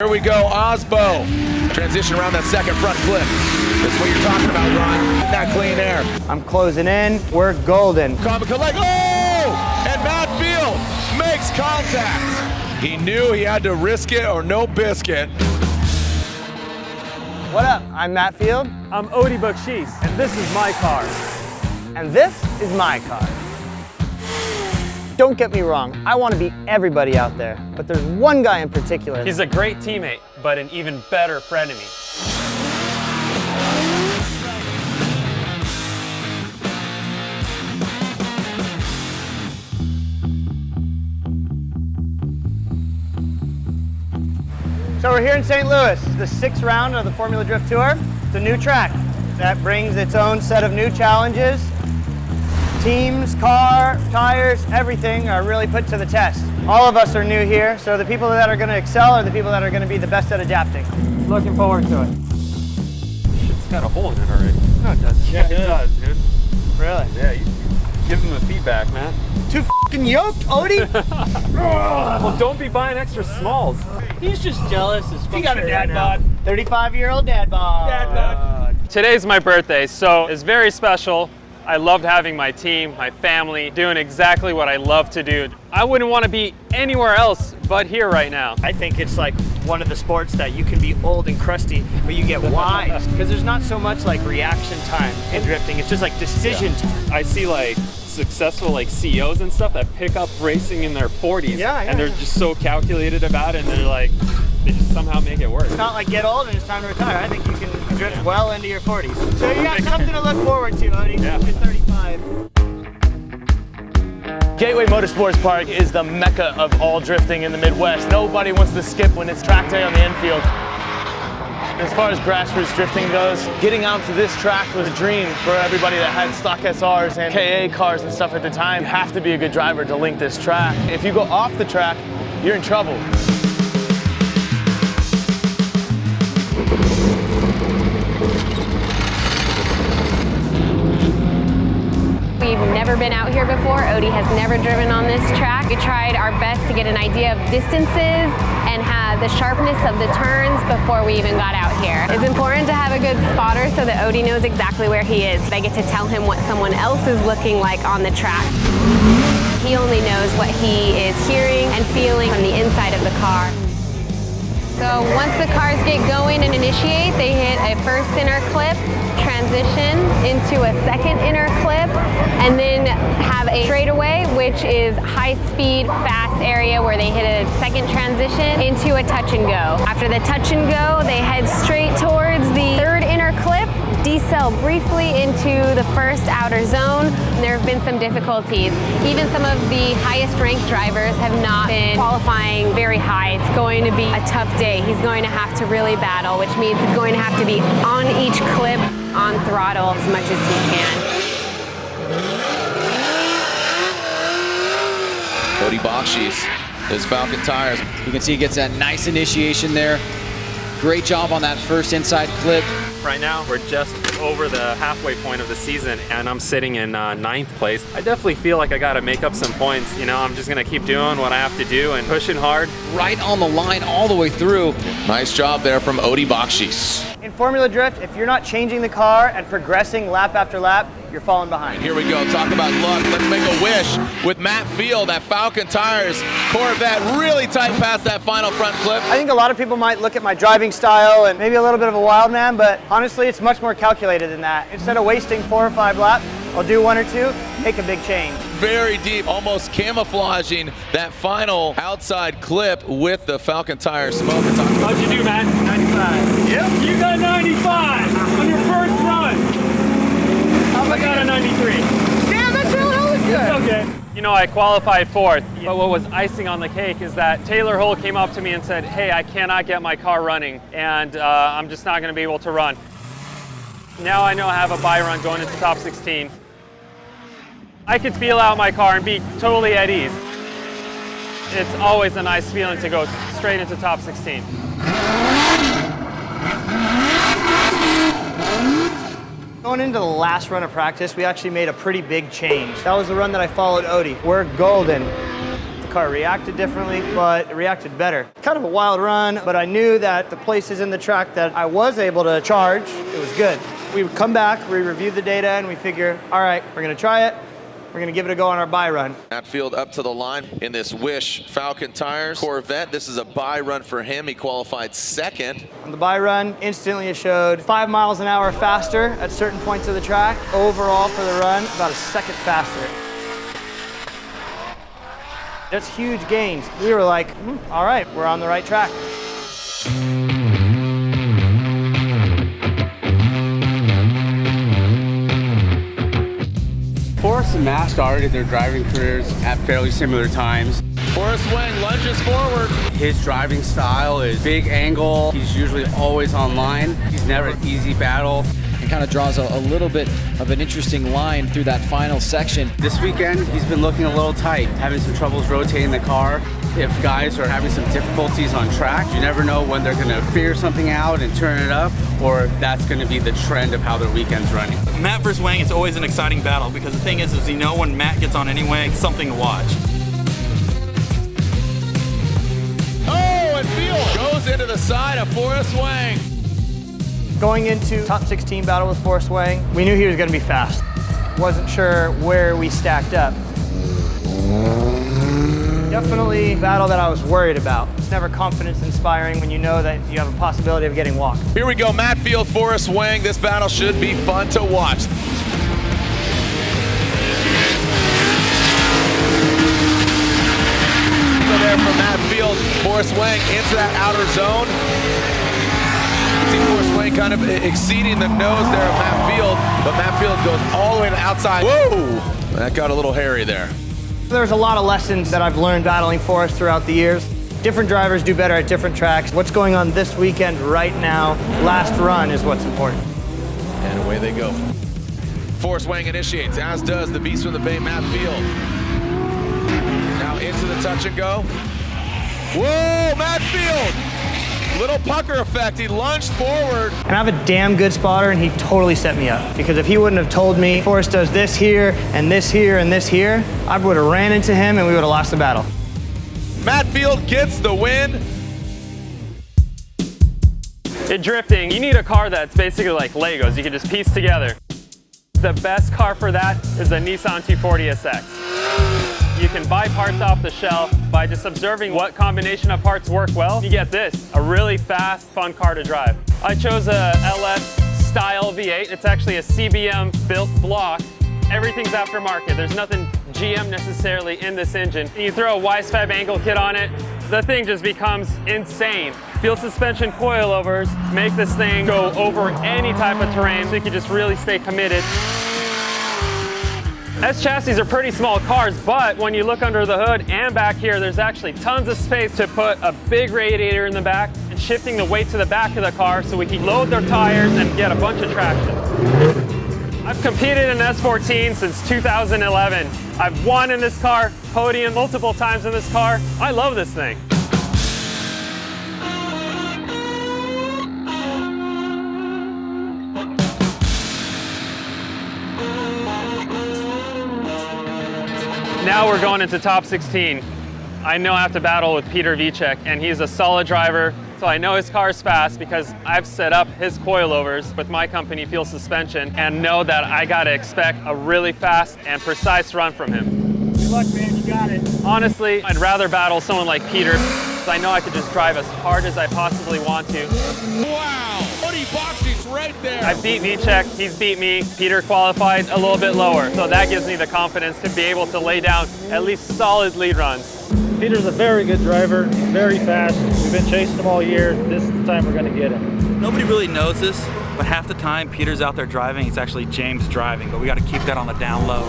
Here we go, Aasbo. Transition around that second front flip. That's what you're talking about, Ron. That clean air. I'm closing in. We're golden. Collect. Oh! And Matt Field makes contact. He knew he had to risk it or no biscuit. What up? I'm Matt Field. I'm Odie Buckshees, and this is my car. And this is my car. Don't get me wrong, I want to beat everybody out there, but there's one guy in particular. He's a great teammate, but an even better frenemy. So we're here in St. Louis, the 6th round of the Formula Drift Tour. It's a new track that brings its own set of new challenges. Teams, car, tires, everything are really put to the test. All of us are new here, so the people that are going to excel are the people that are going to be the best at adapting. Looking forward to it. It's got a hole in it already. No, it doesn't. Yeah, it does, dude. Really? Yeah, you give him the feedback, man. Too f***ing yoked, Odie? Well, don't be buying extra smalls. He's just jealous as fuck. He got a dad bod. 35-year-old dad bod. Dad bod. Today's my birthday, so it's very special. I loved having my team, my family, doing exactly what I love to do. I wouldn't want to be anywhere else but here right now. I think it's like one of the sports that you can be old and crusty, but you get wise. Because there's not so much like reaction time in drifting, it's just like decision time. I see like successful like CEOs and stuff that pick up racing in their 40s, and they're just so calculated about it, and they're like, they just somehow make it work. It's not like get old and it's time to retire. I think you can drift well into your 40s. So you got something to look forward to, Odie. Yeah. You're 35. Gateway Motorsports Park is the mecca of all drifting in the Midwest. Nobody wants to skip when it's track day on the infield. As far as grassroots drifting goes, getting out to this track was a dream for everybody that had stock SRs and KA cars and stuff at the time. You have to be a good driver to link this track. If you go off the track, you're in trouble. We've never been out here before. Odie has never driven on this track. We tried our best to get an idea of distances and have the sharpness of the turns before we even got out here. It's important to have a good spotter so that Odie knows exactly where he is. I get to tell him what someone else is looking like on the track. He only knows what he is hearing and feeling from the inside of the car. So once the cars get going and initiate, they hit a first inner clip, transition into a second inner clip, and then have a straightaway, which is high-speed, fast area where they hit a second transition into a touch and go. After the touch and go, they head straight towards the third inner clip, decel briefly into the first outer zone. There have been some difficulties. Even some of the highest ranked drivers have not been qualifying very high. It's going to be a tough day. He's going to have to really battle, which means he's going to have to be on each clip, on throttle as much as he can. Odie Buckshees, those Falcon tires. You can see he gets a nice initiation there. Great job on that first inside clip. Right now, we're just over the halfway point of the season, and I'm sitting in 9th place. I definitely feel like I gotta make up some points. You know, I'm just gonna keep doing what I have to do and pushing hard. Right on the line all the way through. Nice job there from Odie Buckshees. In Formula Drift, if you're not changing the car and progressing lap after lap, you're falling behind. Here we go, talk about luck. Let's make a wish with Matt Field, that Falcon tires Corvette, really tight past that final front clip. I think a lot of people might look at my driving style and maybe a little bit of a wild man, but honestly, it's much more calculated than that. Instead of wasting 4 or 5 laps, I'll do 1 or 2, make a big change. Very deep, almost camouflaging that final outside clip with the Falcon tire smoke. How'd you do, Matt? 95. Yep. You got 95 on your first run. I got a 93. Damn, that's really good. It's okay. You know, I qualified 4th, but what was icing on the cake is that Taylor Hull came up to me and said, hey, I cannot get my car running, and I'm just not going to be able to run. Now I know I have a bye run going into top 16. I could feel out my car and be totally at ease. It's always a nice feeling to go straight into top 16. Going into the last run of practice, we actually made a pretty big change. That was the run that I followed Odie. We're golden. the car reacted differently, but it reacted better. Kind of a wild run, but I knew that the places in the track that I was able to charge, it was good. We would come back, we reviewed the data, and we figure, all right, we're gonna try it. We're gonna give it a go on our buy run. Matt Field up to the line in this Wish Falcon Tires Corvette. This is a buy run for him. He qualified second. On the buy run, instantly it showed 5 miles an hour faster at certain points of the track. Overall for the run, about a second faster. That's huge gains. We were like, all right, we're on the right track. Forrest and Matt started their driving careers at fairly similar times. Forrest Wang lunges forward. His driving style is big angle. He's usually always on line. He's never an easy battle. It kind of draws a little bit of an interesting line through that final section. This weekend, he's been looking a little tight, having some troubles rotating the car. If guys are having some difficulties on track, you never know when they're going to figure something out and turn it up, or if that's going to be the trend of how their weekend's running. Matt versus Wang is always an exciting battle because the thing is you know when Matt gets on anyway, it's something to watch. Oh, and Field goes into the side of Forrest Wang. Going into top 16 battle with Forrest Wang, we knew he was gonna be fast. Wasn't sure where we stacked up. Definitely a battle that I was worried about. It's never confidence inspiring when you know that you have a possibility of getting walked. Here we go, Matt Field, Forrest Wang. This battle should be fun to watch. So there from Matt Field, Forrest Wang into that outer zone. You see Forrest Wang kind of exceeding the nose there of Matt Field, but Matt Field goes all the way to the outside. Whoa! That got a little hairy there. There's a lot of lessons that I've learned battling Forrest throughout the years. Different drivers do better at different tracks. What's going on this weekend right now, last run, is what's important. And away they go. Forrest Wang initiates, as does the Beast from the Bay, Matt Field. Now into the touch and go. Whoa, Matt Field! Little pucker effect, he lunged forward. And I have a damn good spotter, and he totally set me up. Because if he wouldn't have told me, Forrest does this here, and this here, and this here, I would have ran into him and we would have lost the battle. Matt Field gets the win. In drifting, you need a car that's basically like Legos. You can just piece together. The best car for that is the Nissan 240SX. You can buy parts off the shelf by just observing what combination of parts work well. You get this, a really fast, fun car to drive. I chose a LS style V8. It's actually a CBM built block. Everything's aftermarket. There's nothing GM necessarily in this engine. You throw a Wisefab angle kit on it, the thing just becomes insane. Field suspension coilovers make this thing go over any type of terrain, so you can just really stay committed. S chassis are pretty small cars, but when you look under the hood and back here, there's actually tons of space to put a big radiator in the back and shifting the weight to the back of the car so we can load their tires and get a bunch of traction. I've competed in S14 since 2011. I've won in this car, podium multiple times in this car. I love this thing. Now we're going into top 16. I know I have to battle with Piotr Wiecek, and he's a solid driver, so I know his car is fast because I've set up his coilovers with my company, Field Suspension, and know that I gotta expect a really fast and precise run from him. Good luck, man, you got it. Honestly, I'd rather battle someone like Piotr, because I know I could just drive as hard as I possibly want to. Wow, Cody Boxy's right there. I beat Wiecek, he's beat me. Piotr qualified a little bit lower, so that gives me the confidence to be able to lay down at least solid lead runs. Peter's a very good driver, very fast. We've been chasing him all year. This is the time we're going to get him. Nobody really knows this, but half the time Peter's out there driving, it's actually James driving, but we got to keep that on the down low.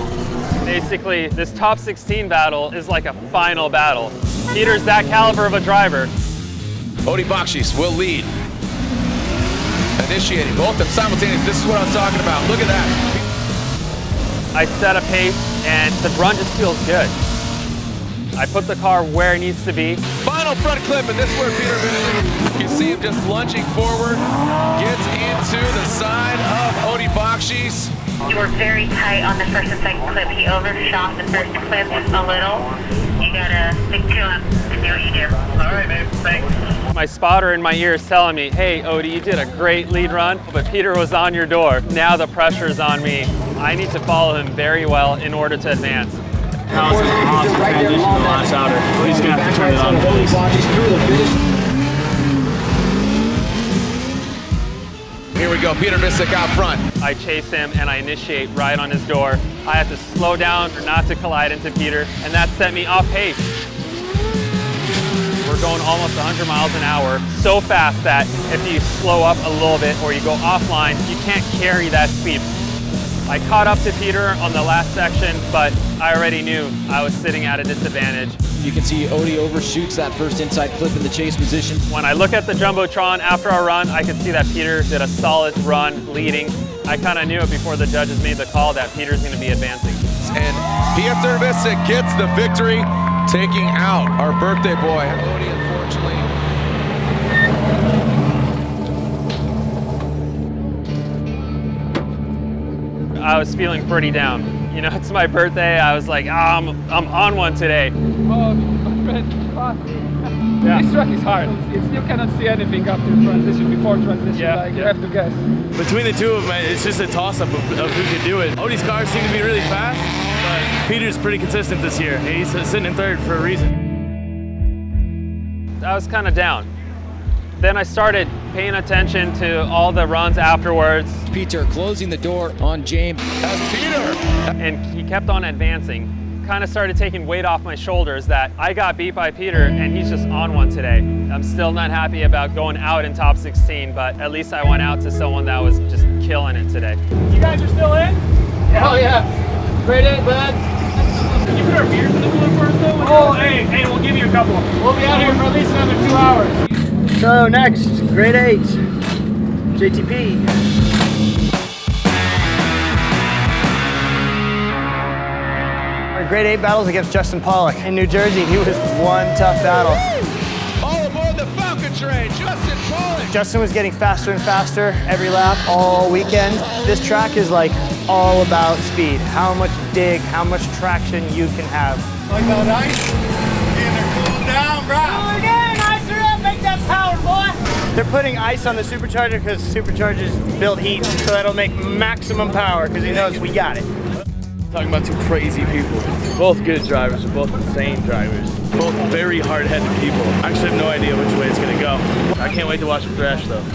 Basically, this top 16 battle is like a final battle. Peter's that caliber of a driver. Cody Boxys will lead. Initiating both of them simultaneously. This is what I'm talking about. Look at that. I set a pace and the run just feels good. I put the car where it needs to be. Final front clip, and this is where Piotr Wiecek, you see him just lunging forward, gets into the side of Cody Boxys. You were very tight on the first and second clip. He overshot the first clip a little, You gotta stick to him and do what you do. All right, babe. Thanks. My spotter in my ear is telling me, hey, Odie, you did a great lead run, but Peter was on your door. Now the pressure's on me. I need to follow him very well in order to advance. That was an awesome transition to the last outer. He's going to have to turn it on fully. Here we go, Piotr Wiecek out front. I chase him and I initiate right on his door. I have to slow down not to collide into Peter, and that set me off pace. We're going almost 100 miles an hour, so fast that if you slow up a little bit or you go offline, you can't carry that speed. I caught up to Peter on the last section, but I already knew I was sitting at a disadvantage. You can see Odie overshoots that first inside clip in the chase position. When I look at the Jumbotron after our run, I can see that Peter did a solid run leading. I kind of knew it before the judges made the call that Peter's going to be advancing. And Piotr Wiecek gets the victory, taking out our birthday boy. Odie, unfortunately. I was feeling pretty down. You know, it's my birthday. I was like, I'm on one today. Oh, my friend, yeah. This track is hard. You cannot see anything after transition, before transition. Yeah, like, you have to guess. Between the two of them, it's just a toss-up of who can do it. Odie's cars seem to be really fast, but Peter's pretty consistent this year. He's sitting in third for a reason. I was kind of down. Then I started paying attention to all the runs afterwards. Peter closing the door on James. That's Peter! And he kept on advancing. Kind of started taking weight off my shoulders that I got beat by Peter and he's just on one today. I'm still not happy about going out in top 16, but at least I went out to someone that was just killing it today. You guys are still in? Hell yeah. Great eight, bud. Can you put our beers in the cooler for us though? Oh, hey, we'll give you a couple. We'll be out here for at least another 2 hours. So next, grade 8, JTP. Our grade 8 battles against Justin Pawlak in New Jersey. He was one tough battle. All aboard the Falcon train, Justin Pawlak. Justin was getting faster and faster every lap all weekend. This track is like all about speed. How much dig, how much traction you can have. Like that nice? Cool down, bro. They're putting ice on the supercharger because superchargers build heat, so that'll make maximum power because he knows we got it. Talking about two crazy people. Both good drivers, both insane drivers. Both very hard-headed people. I actually have no idea which way it's gonna go. I can't wait to watch them thrash though.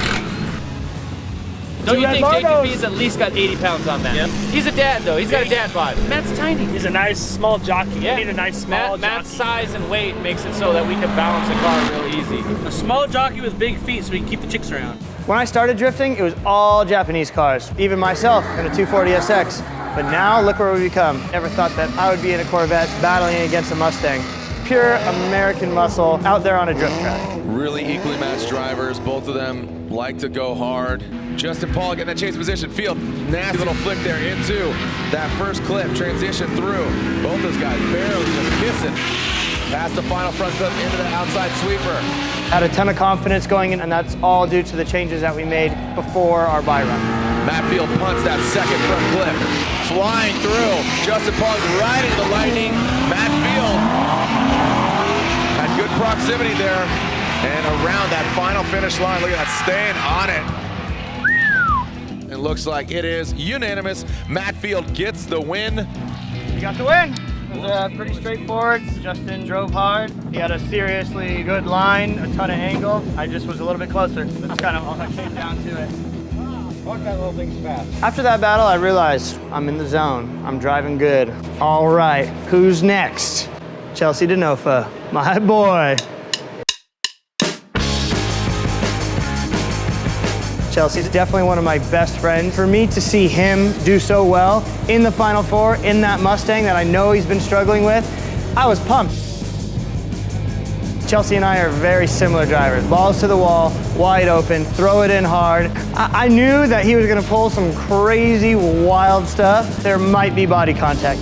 Don't you think JTP's at least got 80 pounds on that? Yep. He's a dad though, he's got a dad bod. Matt's tiny. He's a nice small jockey. Yeah. You need a nice small jockey. Matt's size and weight makes it so that we can balance the car real easy. A small jockey with big feet so we can keep the chicks around. When I started drifting, it was all Japanese cars, even myself in a 240 SX. But now look where we've become. Never thought that I would be in a Corvette battling against a Mustang. Pure American muscle out there on a drift track. Really equally matched drivers. Both of them like to go hard. Justin Pawlak in that chase position. Field, nasty little flick there into that first clip. Transition through. Both those guys barely just kissing. Past the final front clip into the outside sweeper. Had a ton of confidence going in, and that's all due to the changes that we made before our bye run. Matt Field punts that second front clip. Flying through. Justin Pawlak right into the lightning. Matt Field had good proximity there. And around that final finish line, look at that, staying on it. It looks like it is unanimous. Matt Field gets the win. You got the win. It was pretty straightforward. Justin drove hard. He had a seriously good line, a ton of angle. I just was a little bit closer. That's kind of all that came down to it. Fuck that little thing's fast. After that battle, I realized I'm in the zone. I'm driving good. All right, who's next? Chelsea DeNofa, my boy. Chelsea's definitely one of my best friends. For me to see him do so well in the Final Four, in that Mustang that I know he's been struggling with, I was pumped. Chelsea and I are very similar drivers. Balls to the wall, wide open, throw it in hard. I knew that he was gonna pull some crazy, wild stuff. There might be body contact.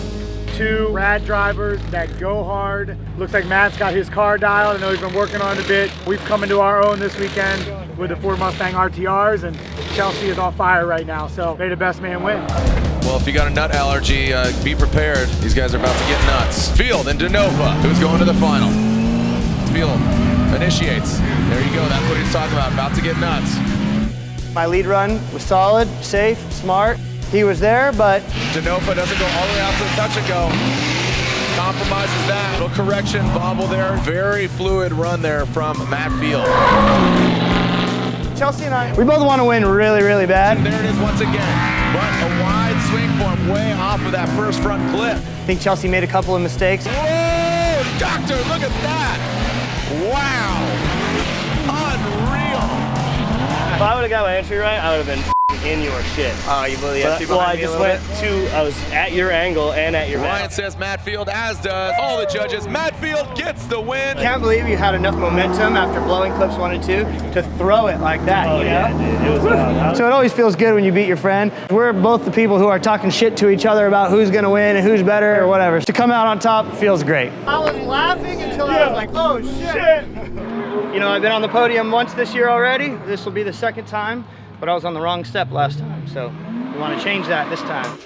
Two rad drivers that go hard. Looks like Matt's got his car dialed. I know he's been working on it a bit. We've come into our own this weekend with the Ford Mustang RTRs, and Chelsea is on fire right now, so may the best man win. Well, Well, if you got a nut allergy, be prepared. These guys are about to get nuts. Field and DeNofa, who's going to the final. Field initiates. There you go, that's what he's talking about to get nuts. My lead run was solid, safe, smart. He was there, but DeNofa doesn't go all the way out to the touch and go. Compromises that. Little correction, bobble there. Very fluid run there from Matt Field. Chelsea and I, we both want to win really, really bad. And there it is once again. But a wide swing for him way off of that first front clip. I think Chelsea made a couple of mistakes. Whoa, Doctor, look at that. Wow. Unreal. If I would have got my entry right, I would have been in your shit. Oh, you believe that? Well, I just went I was at your angle and at your back. Ryan says Matt Field, as does all the judges. Matt Field gets the win. Can't believe you had enough momentum after blowing clips 1 and 2 to throw it like that, you know? Yeah, dude, it was So it always feels good when you beat your friend. We're both the people who are talking shit to each other about who's gonna win and who's better or whatever. To come out on top feels great. I was laughing until I was like, oh shit. You know, I've been on the podium once this year already. This will be the second time, but I was on the wrong step last time. So we want to change that this time.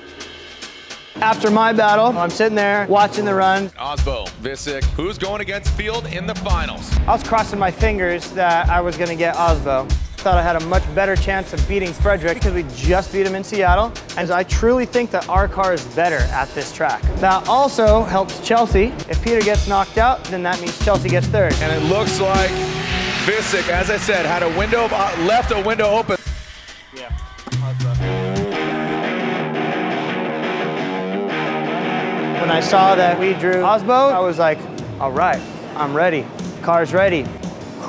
After my battle, I'm sitting there watching the run. Aasbo, Wiecek, who's going against Field in the finals? I was crossing my fingers that I was going to get Aasbo. Thought I had a much better chance of beating Fredric because we just beat him in Seattle. And I truly think that our car is better at this track. That also helps Chelsea. If Peter gets knocked out, then that means Chelsea gets third. And it looks like Wiecek, as I said, had a window, left a window open. Yeah. When I saw that we drew Aasbo, I was like, all right, I'm ready. Car's ready.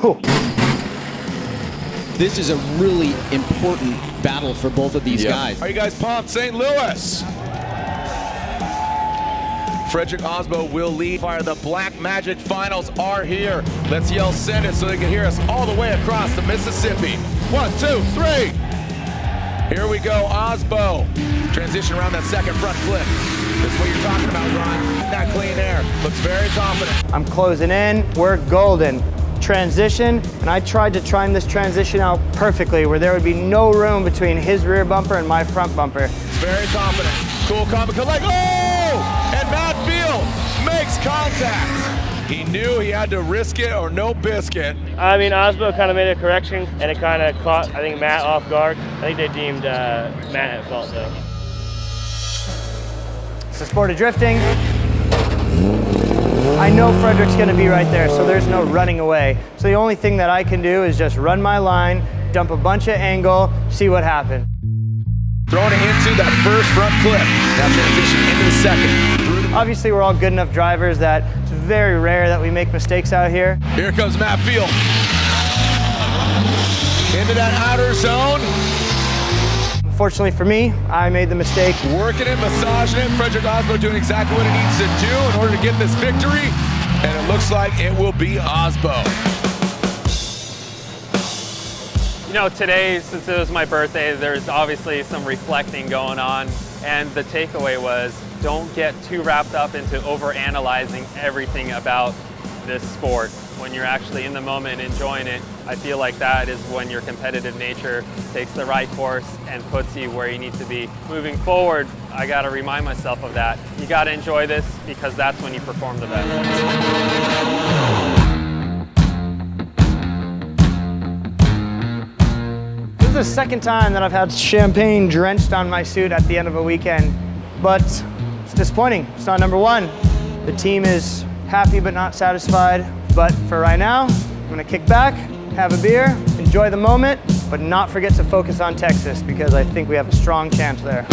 Whew. This is a really important battle for both of these guys. Are you guys pumped? St. Louis. Fredric Aasbo will lead. Fire, the Black Magic finals are here. Let's yell send it so they can hear us all the way across the Mississippi. 1, 2, 3. Here we go, Aasbo. Transition around that second front flip. That's what you're talking about, Ron. That clean air. Looks very confident. I'm closing in. We're golden. Transition, and I tried to time this transition out perfectly where there would be no room between his rear bumper and my front bumper. It's very confident. Cool, confident, like, oh! And Matt Field makes contact. He knew he had to risk it or no biscuit. I mean, Aasbo kind of made a correction, and it kind of caught, I think, Matt off guard. I think they deemed Matt at fault, though. It's the sport of drifting. I know Fredric's going to be right there, so there's no running away. So the only thing that I can do is just run my line, dump a bunch of angle, see what happens. Throwing it into that first front clip. Now transition into the second. Obviously, we're all good enough drivers that it's very rare that we make mistakes out here. Here comes Matt Field. Into that outer zone. Fortunately for me, I made the mistake. Working it, massaging it. Fredric Aasbo doing exactly what he needs to do in order to get this victory. And it looks like it will be Aasbo. You know, today, since it was my birthday, there's obviously some reflecting going on. And the takeaway was, don't get too wrapped up into overanalyzing everything about this sport. When you're actually in the moment enjoying it, I feel like that is when your competitive nature takes the right course and puts you where you need to be. Moving forward, I gotta remind myself of that. You gotta enjoy this because that's when you perform the best. This is the second time that I've had champagne drenched on my suit at the end of a weekend, but it's disappointing. It's not number one. The team is happy but not satisfied, but for right now, I'm gonna kick back, have a beer, enjoy the moment, but not forget to focus on Texas because I think we have a strong chance there.